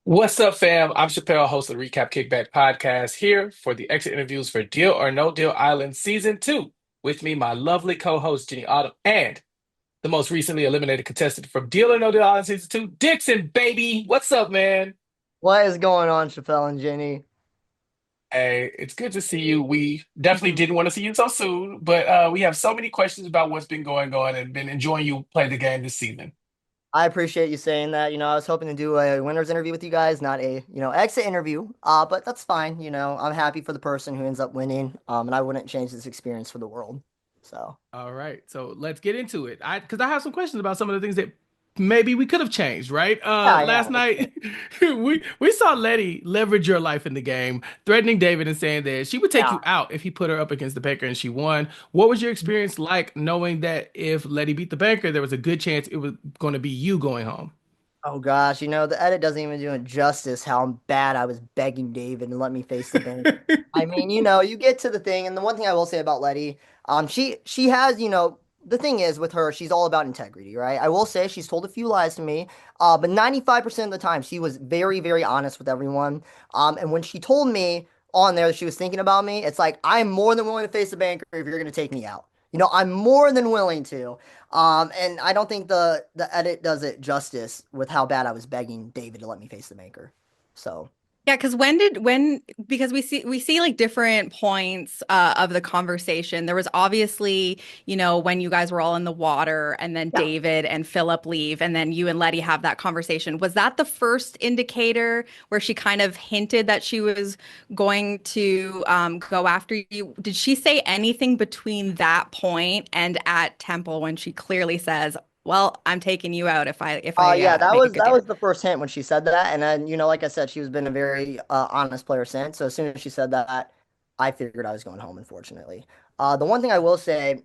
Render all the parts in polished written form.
What's up, fam? I'm Chappell, host of the Recap Kickback podcast, here for the exit interviews for Deal or No Deal Island Season 2. With me, my lovely co-host, Jenny Autumn, and the most recently eliminated contestant from Deal or No Deal Island Season 2, Dixon, baby. What's up, man? What is going on, Chappell and Jenny? Hey, it's good to see you. We definitely didn't want to see you so soon, but we have so many questions about what's been going on and been enjoying you play the game this season. I appreciate you saying that. I was hoping to do a winner's interview with you guys, not a, exit interview. But that's fine. I'm happy for the person who ends up winning. And I wouldn't change this experience for the world. So, All right, so let's get into it. Because I have some questions about some of the things that maybe we could have changed, right? yeah. Last night we saw Letty leverage your life in the game, threatening David and saying that she would take Yeah. you out if he put her up against the banker and she won. What was your experience like knowing that if Letty beat the banker, there was a good chance it was going to be you going home? Oh gosh, the edit doesn't even do it justice how bad I was begging David to let me face the bank. I mean, you get to the thing, and the one thing I will say about Letty, she has, the thing is with her, she's all about integrity, right? I will say she's told a few lies to me, but 95% of the time she was very, very honest with everyone. And when she told me on there that she was thinking about me, it's like I'm more than willing to face the banker if you're gonna take me out. I'm more than willing to. And I don't think the edit does it justice with how bad I was begging David to let me face the banker. So. Yeah, because because we see like different points of the conversation. There was obviously, when you guys were all in the water and then Yeah. David and Philip leave and then you and Letty have that conversation. Was that the first indicator where she kind of hinted that she was going to go after you? Did she say anything between that point and at Temple when she clearly says, "Well, I'm taking you out if I Yeah, that make a was good that deal"? was the first hint when she said that, and then like I said, she's been a very honest player since. So as soon as she said that, I figured I was going home. Unfortunately, the one thing I will say,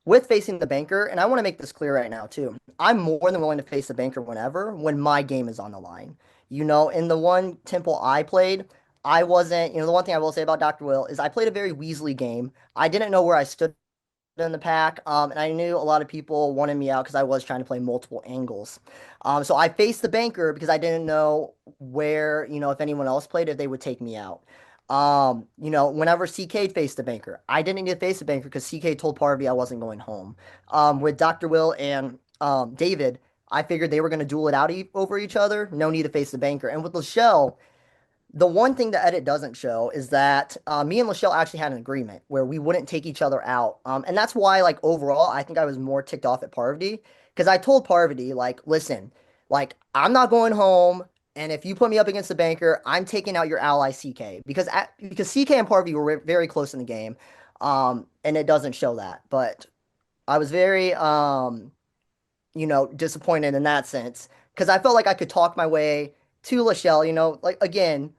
with facing the banker, and I want to make this clear right now too, I'm more than willing to face the banker whenever when my game is on the line. In the one temple I played, I wasn't. The one thing I will say about Dr. Will is I played a very Weasley game. I didn't know where I stood in the pack. And I knew a lot of people wanted me out because I was trying to play multiple angles. So I faced the banker because I didn't know where, if anyone else played, if they would take me out. Whenever CK faced the banker, I didn't need to face the banker because CK told Parvy I wasn't going home. With Dr. Will and David, I figured they were going to duel it out over each other. No need to face the banker. And with Lachelle, the one thing the edit doesn't show is that me and Lachelle actually had an agreement where we wouldn't take each other out. And that's why, like, overall, I think I was more ticked off at Parvati because I told Parvati, like, listen, like, I'm not going home. And if you put me up against the banker, I'm taking out your ally CK because CK and Parvati were very close in the game. And it doesn't show that. But I was very, disappointed in that sense because I felt like I could talk my way to Lachelle, like, again.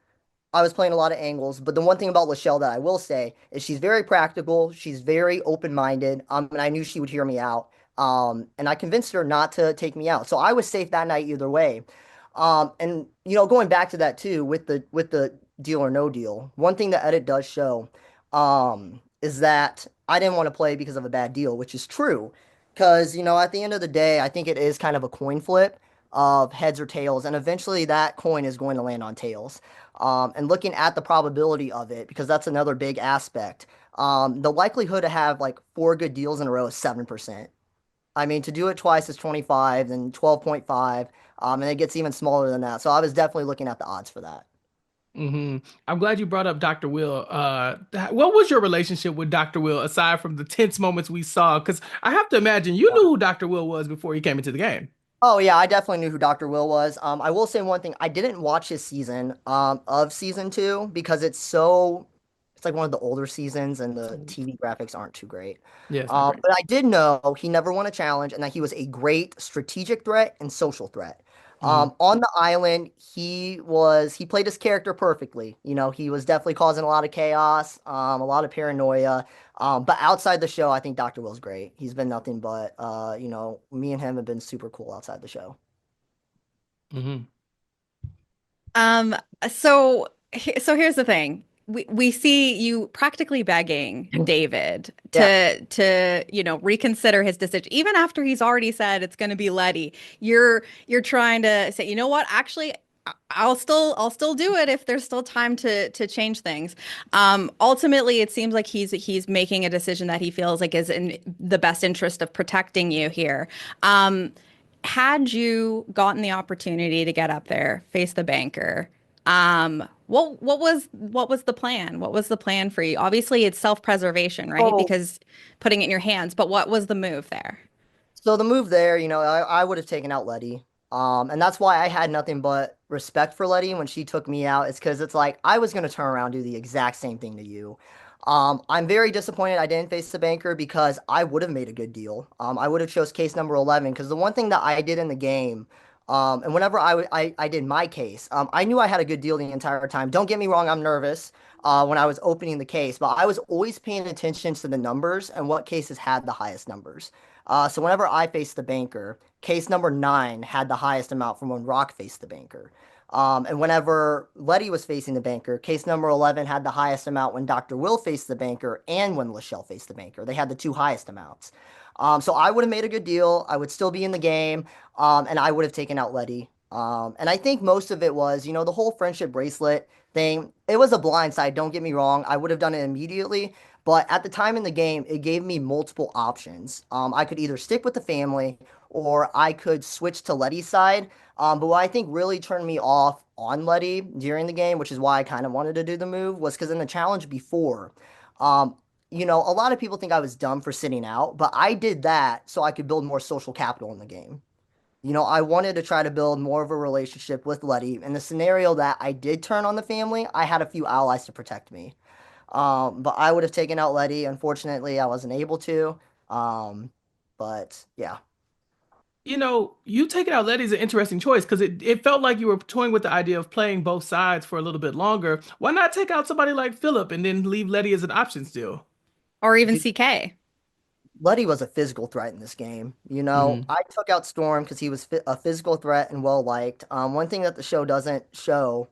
I was playing a lot of angles, but the one thing about Lachelle that I will say is she's very practical. She's very open-minded. And I knew she would hear me out. And I convinced her not to take me out. So I was safe that night either way. And going back to that too, with the deal or no deal, one thing the edit does show, is that I didn't want to play because of a bad deal, which is true. Because, at the end of the day, I think it is kind of a coin flip of heads or tails, and eventually that coin is going to land on tails. And looking at the probability of it, because that's another big aspect, the likelihood to have like four good deals in a row is 7%. I mean, to do it twice is 25, then 12.5, and it gets even smaller than that. So I was definitely looking at the odds for that. I'm glad you brought up Dr. Will. What was your relationship with Dr. Will aside from the tense moments we saw? Because I have to imagine you knew who Dr. Will was before he came into the game. Oh yeah, I definitely knew who Dr. Will was. I will say one thing. I didn't watch his season of season two because it's like one of the older seasons and the TV graphics aren't too great. Yeah, it's not great. But I did know he never won a challenge and that he was a great strategic threat and social threat. hmm On the island, he played his character perfectly. He was definitely causing a lot of chaos, a lot of paranoia. But outside the show, I think Dr. Will's great. He's been nothing but, me and him have been super cool outside the show. hmm Um, so here's the thing. We see you practically begging David Yeah. to reconsider his decision even after he's already said it's going to be Letty. You're trying to say, "You know what? Actually, I'll still do it if there's still time to change things. Ultimately, it seems like he's making a decision that he feels like is in the best interest of protecting you here. Um, had you gotten the opportunity to get up there, face the banker, what was the plan? What was the plan for you? Obviously, it's self-preservation, right? So, Because putting it in your hands, but what was the move there? so the move there, I would have taken out Letty. And that's why I had nothing but respect for Letty when she took me out. It's because it's like I was gonna turn around and do the exact same thing to you. I'm very disappointed I didn't face the banker because I would have made a good deal. I would have chose case number 11 because the one thing that I did in the game, and whenever I did my case, I knew I had a good deal the entire time. Don't get me wrong, I'm nervous when I was opening the case, but I was always paying attention to the numbers and what cases had the highest numbers. So whenever I faced the banker, case number 9 had the highest amount from when Rock faced the banker. And whenever Letty was facing the banker, case number 11 had the highest amount when Dr. Will faced the banker and when Lachelle faced the banker. They had the two highest amounts. So I would have made a good deal. I would still be in the game, and I would have taken out Letty. And I think most of it was, the whole friendship bracelet thing. It was a blind side, don't get me wrong. I would have done it immediately. But at the time in the game, it gave me multiple options. I could either stick with the family or I could switch to Letty's side. But what I think really turned me off on Letty during the game, which is why I kind of wanted to do the move, was because in the challenge before, um, a lot of people think I was dumb for sitting out, but I did that so I could build more social capital in the game. I wanted to try to build more of a relationship with Letty. In the scenario that I did turn on the family, I had a few allies to protect me. But I would have taken out Letty. Unfortunately, I wasn't able to. Um, but yeah. You taking out Letty is an interesting choice because it felt like you were toying with the idea of playing both sides for a little bit longer. Why not take out somebody like Philip and then leave Letty as an option still? Or even CK? Letty was a physical threat in this game. Hmm. I took out Storm because he was a physical threat and well liked. One thing that the show doesn't show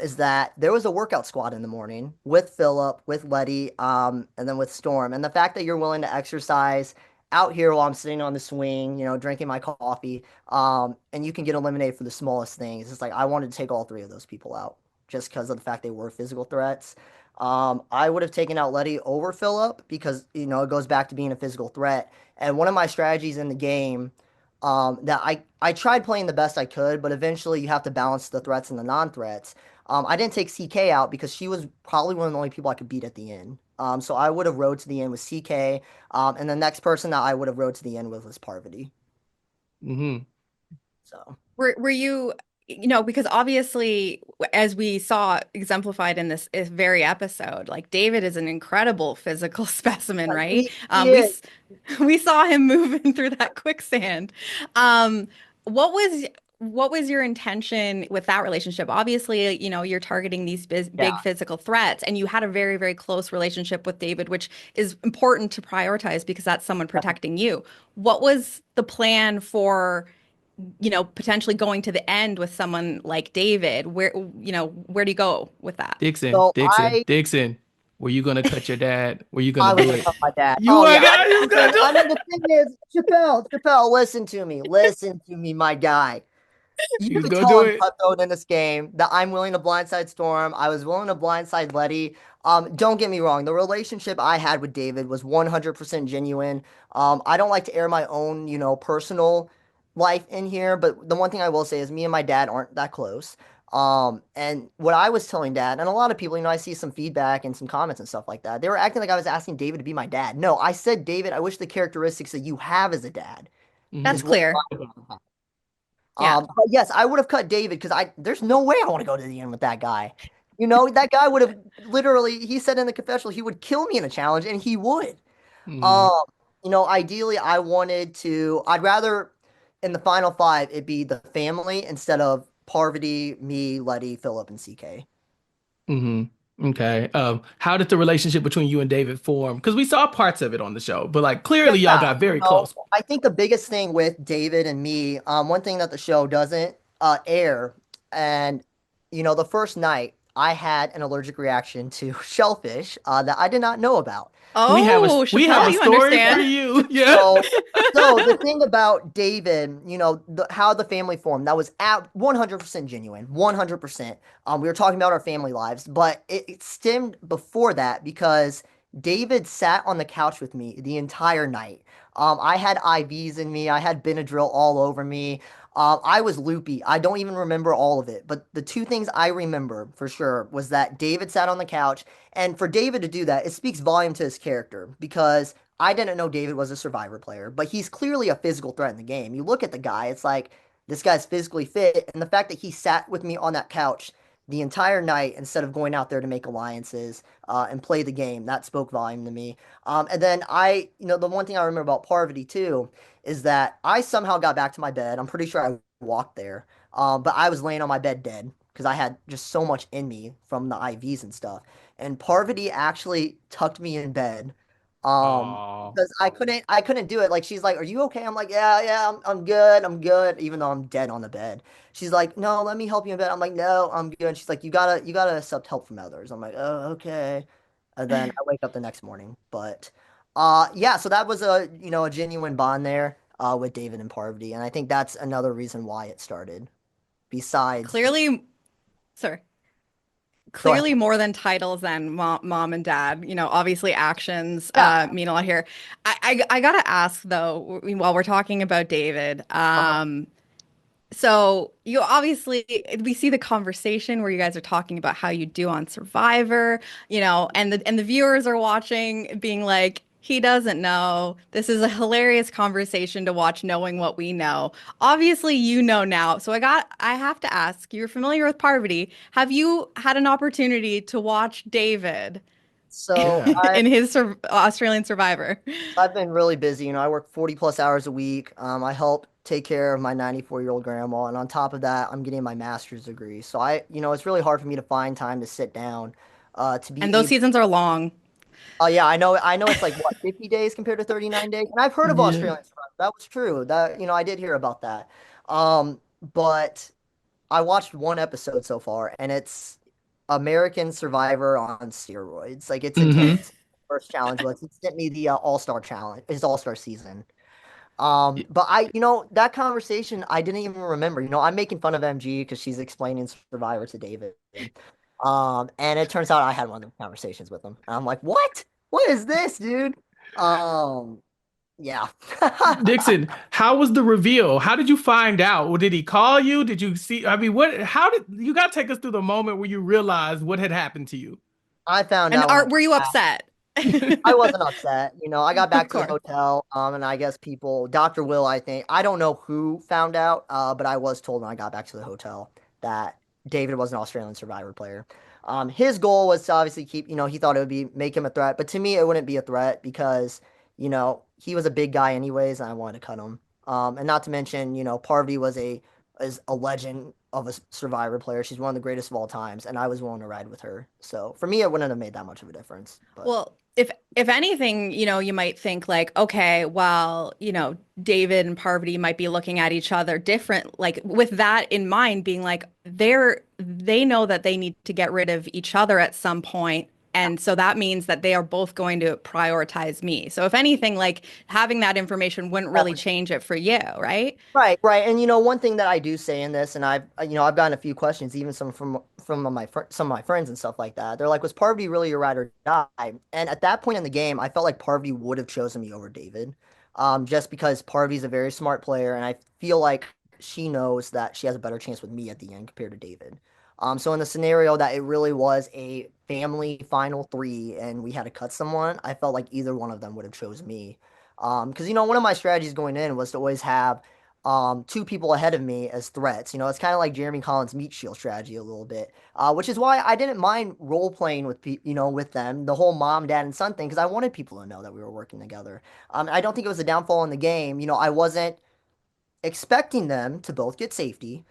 is that there was a workout squad in the morning with Philip, with Letty, and then with Storm. And the fact that you're willing to exercise out here while I'm sitting on the swing, drinking my coffee, and you can get eliminated for the smallest things. It's like I wanted to take all three of those people out just because of the fact they were physical threats. I would have taken out Letty over Philip because, it goes back to being a physical threat. And one of my strategies in the game that I tried playing the best I could, but eventually you have to balance the threats and the non-threats. I didn't take CK out because she was probably one of the only people I could beat at the end. So I would have rode to the end with CK, and the next person that I would have rode to the end with was Parvati. Hmm. So Were you, because obviously, as we saw exemplified in this very episode, like David is an incredible physical specimen, right? he We is. we saw him moving through that quicksand. Um, what was what was your intention with that relationship? Obviously, you're targeting these big Yeah. physical threats, and you had a very, very close relationship with David, which is important to prioritize because that's someone protecting you. What was the plan for? Potentially going to the end with someone like David, where do you go with that? Dixon, So Dixon, Dixon. Were you gonna cut your dad? Were you gonna I was do gonna it? cut my dad. You Oh were yeah, gonna, you was gonna do the thing is, Chappell, listen to me, my guy. You it. You was could gonna tell do I'm it. cutthroat in this game that I'm willing to blindside Storm. I was willing to blindside Letty. Don't get me wrong. The relationship I had with David was 100% genuine. I don't like to air my own, personal life in here, but the one thing I will say is me and my dad aren't that close. And what I was telling dad, and a lot of people, I see some feedback and some comments and stuff like that. They were acting like I was asking David to be my dad. No, I said, David, I wish the characteristics that you have as a dad That's Hmm. is what clear. I want to have. Yeah. But yes, I would have cut David because there's no way I want to go to the end with that guy. That guy would have literally, he said in the confessional, he would kill me in a challenge, and he would. Hmm. Um, Ideally, I'd rather in the final five it be the family instead of Parvati, me, Letty, Philip, and CK. Hmm. Okay. How did the relationship between you and David form? Because we saw parts of it on the show, but like clearly y'all Yeah, got very close. I think the biggest thing with David and me, one thing that the show doesn't air, and the first night I had an allergic reaction to shellfish that I did not know about. Oh, We have Chappell, a you story for understand? you. Yeah. So, so the thing about David, how the family formed, that was at 100% genuine, 100%. We were talking about our family lives, but it stemmed before that because David sat on the couch with me the entire night. I had IVs in me, I had Benadryl all over me. I was loopy. I don't even remember all of it, but the two things I remember for sure was that David sat on the couch, and for David to do that, it speaks volume to his character because I didn't know David was a Survivor player, but he's clearly a physical threat in the game. You look at the guy, it's like this guy's physically fit, and the fact that he sat with me on that couch the entire night instead of going out there to make alliances and play the game, that spoke volume to me. And then the one thing I remember about Parvati too is that I somehow got back to my bed. I'm pretty sure I walked there, but I was laying on my bed dead because I had just so much in me from the IVs and stuff. And Parvati actually tucked me in bed Oh. because I couldn't do it. Like she's like, "Are you okay?" I'm like, "Yeah, yeah, I'm good. I'm good," even though I'm dead on the bed. She's like, "No, let me help you in bed." I'm like, "No, I'm good." She's like, "You gotta accept help from others." I'm like, "Oh, okay." And then I wake up the next morning. But yeah, so that was a genuine bond there with David and Parvati, and I think that's another reason why it started. Besides, Clearly, sorry. go ahead. Clearly more than titles and mom and dad. Obviously actions Yeah. mean a lot here. I gotta ask though, while we're talking about David, Uh-huh. so you obviously we see the conversation where you guys are talking about how you do on Survivor, and the viewers are watching, being like, he doesn't know. This is a hilarious conversation to watch, knowing what we know. Obviously, you know now. So I have to ask, you're familiar with Parvati. Have you had an opportunity to watch David So Yeah. I in his Australian Survivor? I've been really busy. I work 40 plus hours a week. I help take care of my 94-year-old grandma. And on top of that, I'm getting my master's degree. So it's really hard for me to find time to sit down, to And be those able. seasons are long. Oh yeah, I know it's like what, 50 days compared to 39 days. And I've heard of Yeah. Australian Survivor. That was true. I did hear about that. But I watched one episode so far, and it's American Survivor on steroids. Like it's Hmm. intense. First challenge was he sent me the All-Star challenge, his All-Star season. But that conversation I didn't even remember. I'm making fun of MG because she's explaining Survivor to David. And it turns out I had one of those conversations with him. And I'm like, what? What is this, dude? Um, yeah. Dixon, how was the reveal? How did you find out? Or did he call you? Did you see? I mean, how did you got to take us through the moment where you realized what had happened to you? I found And out when I were got you back. upset? I wasn't upset. I got back Of to the course. hotel, and I guess Dr. Will, I think, I don't know who found out, but I was told when I got back to the hotel that David was an Australian Survivor player. His goal was to obviously keep, he thought it would make him a threat, but to me, it wouldn't be a threat because, he was a big guy anyways, and I wanted to cut him. And not to mention, Parvati is a legend of a Survivor player. She's one of the greatest of all times, and I was willing to ride with her. So for me, it wouldn't have made that much of a difference, but. Well, if anything, you might think like, okay, well, David and Parvati might be looking at each other different, like with that in mind, being like they know that they need to get rid of each other at some point. And so that means that they are both going to prioritize me. So if anything, like having that information wouldn't really change it for you, right? Right, right. And one thing that I do say in this, and I've gotten a few questions, even some from some of my friends and stuff like that. They're like, "Was Parvati really your ride or die?" And at that point in the game, I felt like Parvati would have chosen me over David, just because Parvati's a very smart player, and I feel like she knows that she has a better chance with me at the end compared to David. So in the scenario that it really was a family final three, and we had to cut someone, I felt like either one of them would have chose me. Because one of my strategies going in was to always have two people ahead of me as threats. It's kind of like Jeremy Collins' meat shield strategy a little bit, which is why I didn't mind role playing with them, the whole mom, dad, and son thing, because I wanted people to know that we were working together. I don't think it was a downfall in the game. I wasn't expecting them to both get safety,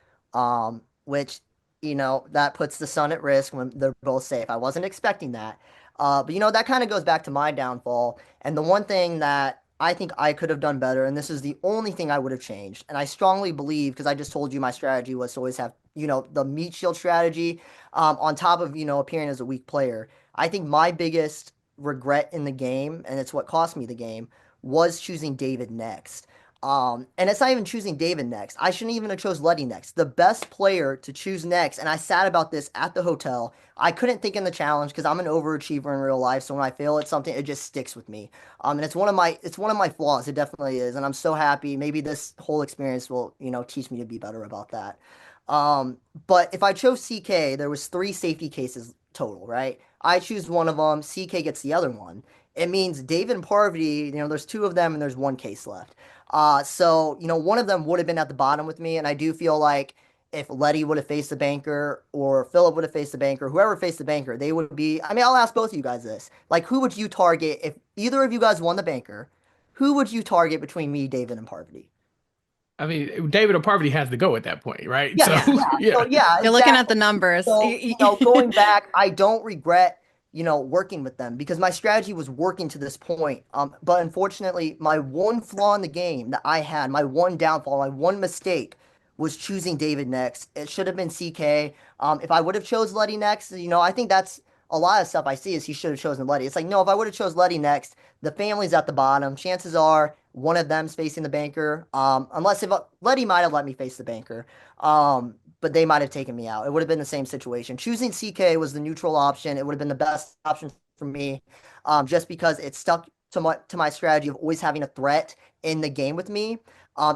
which that puts the son at risk when they're both safe. I wasn't expecting that, but that kind of goes back to my downfall. And the one thing that I think I could have done better, and this is the only thing I would have changed. And I strongly believe, because I just told you my strategy was to always have, the meat shield strategy, on top of, appearing as a weak player. I think my biggest regret in the game, and it's what cost me the game, was choosing David next. And it's not even choosing David next. I shouldn't even have chose Letty next. The best player to choose next, and I sat about this at the hotel. I couldn't think in the challenge because I'm an overachiever in real life. So when I fail at something, it just sticks with me. And it's one of my flaws. It definitely is. And I'm so happy. Maybe this whole experience will, teach me to be better about that. But if I chose CK, there was three safety cases total, right? I choose one of them. CK gets the other one. It means David and Parvati, there's two of them and there's one case left. So, one of them would have been at the bottom with me. And I do feel like if Letty would have faced the banker or Philip would have faced the banker, whoever faced the banker, they would be. I mean, I'll ask both of you guys this. Like, who would you target if either of you guys won the banker? Who would you target between me, David, and Parvati? I mean, David or Parvati has to go at that point, right? Yeah, So, Yeah. yeah. yeah. So yeah, You're looking at the exactly. numbers. So, going back, I don't regret, working with them because my strategy was working to this point. But unfortunately, my one flaw in the game that I had, my one downfall, my one mistake was choosing David next. It should have been CK. If I would have chose Letty next, I think that's a lot of stuff I see is he should have chosen Letty. It's like, no, if I would have chose Letty next, the family's at the bottom. Chances are one of them's facing the banker. Unless if Letty might have let me face the banker. But they might have taken me out. It would have been the same situation. Choosing CK was the neutral option. It would have been the best option for me, just because it stuck to my strategy of always having a threat in the game with me.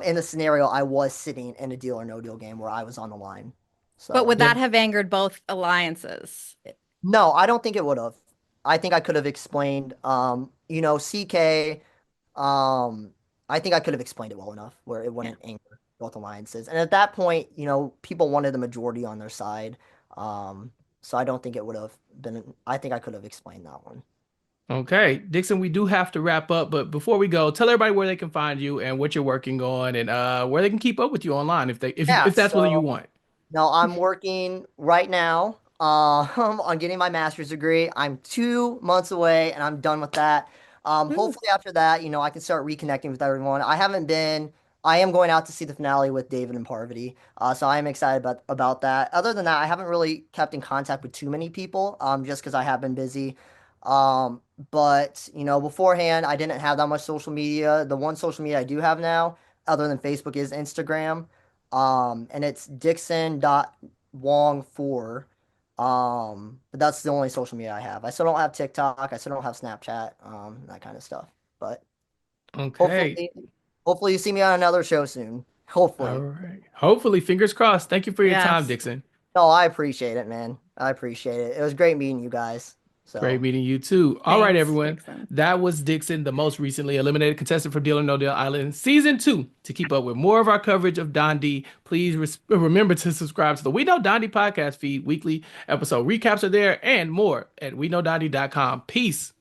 In the scenario, I was sitting in a deal or no deal game where I was on the line. But would So Yeah. that have angered both alliances? no, I don't think it would have. I think I could have explained. CK. I think I could have explained it well enough where it Yeah. wouldn't anger both alliances. And at that point, people wanted the majority on their side. So I don't think it would have been. I think I could have explained that one. Okay, Dixon, we do have to wrap up, but before we go, tell everybody where they can find you and what you're working on and where they can keep up with you online Yeah. if that's what you So want. no, I'm working right now on getting my master's degree. I'm 2 months away and I'm done with that. Ooh. Hopefully after that, I can start reconnecting with everyone. I am going out to see the finale with David and Parvati. So I am excited about that. Other than that, I haven't really kept in contact with too many people, just because I have been busy. But beforehand, I didn't have that much social media. The one social media I do have now, other than Facebook, is Instagram. And it's Dixon.Wong4. But that's the only social media I have. I still don't have TikTok. I still don't have Snapchat, that kind of stuff. But Okay. hopefully, hopefully you see me on another show soon. All Hopefully. right. Hopefully, fingers crossed. Thank you for your time, Yes. Dixon. No, I appreciate it, man. I appreciate it. It was great meeting you guys. Great So, meeting you too. All right, Thanks, everyone. Dixon. That was Dixon, the most recently eliminated contestant for Deal or No Deal Island Season 2. To keep up with more of our coverage of Dondi, please remember to subscribe to the We Know Dondi podcast feed. Weekly episode recaps are there and more at WeKnowDondi.com. Peace.